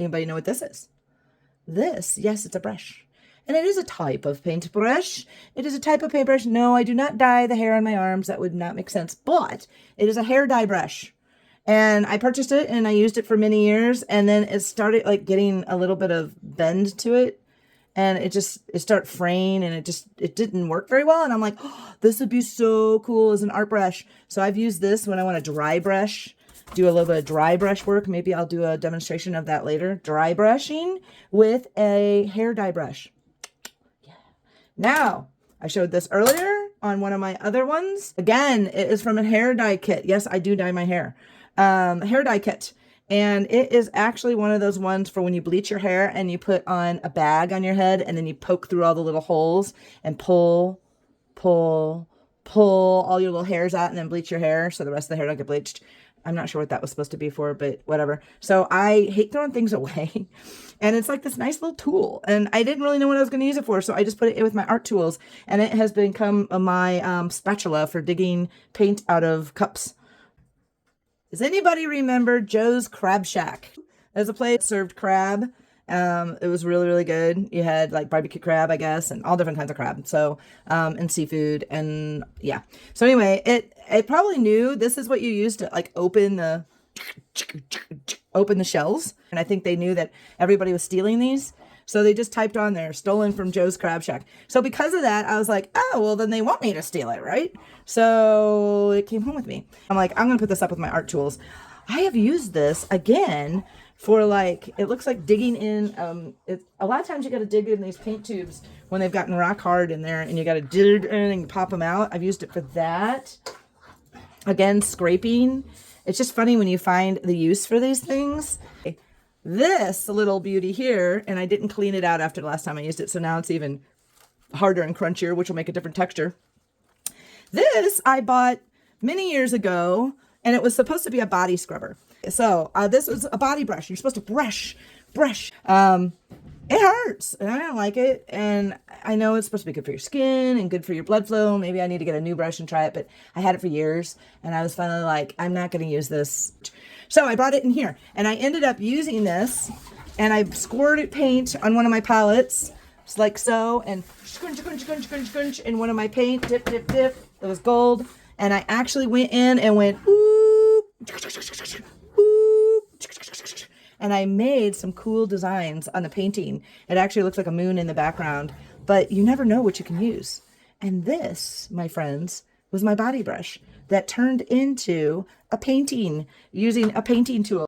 Anybody know what this is? This, yes, it's a brush. And it is a type of paintbrush. It is a type of paintbrush. No, I do not dye the hair on my arms. That would not make sense. But it is a hair dye brush. And I purchased it and I used it for many years. And then it started like getting a little bit of bend to it. And it started fraying and it didn't work very well. And I'm like, oh, this would be so cool as an art brush. So I've used this when I want to dry brush, do a little bit of dry brush work. Maybe I'll do a demonstration of that later. Dry brushing with a hair dye brush. Yeah. Now, I showed this earlier on one of my other ones. Again, it is from a hair dye kit. Yes, I do dye my hair. Hair dye kit. And it is actually one of those ones for when you bleach your hair and you put on a bag on your head and then you poke through all the little holes and pull all your little hairs out and then bleach your hair so the rest of the hair don't get bleached. I'm not sure what that was supposed to be for, but whatever. So I hate throwing things away. And it's like this nice little tool. And I didn't really know what I was going to use it for. So I just put it in with my art tools. And it has become my spatula for digging paint out of cups. Does anybody remember Joe's Crab Shack? There's a place that served crab. It was really, really good. You had like barbecue crab, I guess, and all different kinds of crab. So, and seafood and yeah. So anyway, it probably knew this is what you use to like open the shells. And I think they knew that everybody was stealing these. So they just typed on there, stolen from Joe's Crab Shack. So because of that, I was like, oh, well, then they want me to steal it, right? So it came home with me. I'm like, I'm going to put this up with my art tools. I have used this again for like, it looks like digging in. A lot of times you got to dig in these paint tubes when they've gotten rock hard in there and you got to dig in and pop them out. I've used it for that. Again, scraping. It's just funny when you find the use for these things. This little beauty here, and I didn't clean it out after the last time I used it, so now it's even harder and crunchier, which will make a different texture. This I bought many years ago, and it was supposed to be a body scrubber. So this was a body brush. You're supposed to brush. It hurts, and I don't like it, and I know it's supposed to be good for your skin and good for your blood flow. Maybe I need to get a new brush and try it, but I had it for years, and I was finally like, I'm not going to use this. So I brought it in here, and I ended up using this, and I squirted paint on one of my palettes, just like so, and scrunch in one of my paint, dip. It was gold, and I actually went in and went, ooh, and I made some cool designs on the painting. It actually looks like a moon in the background, but you never know what you can use. And this, my friends, was my body brush that turned into a painting using a painting tool.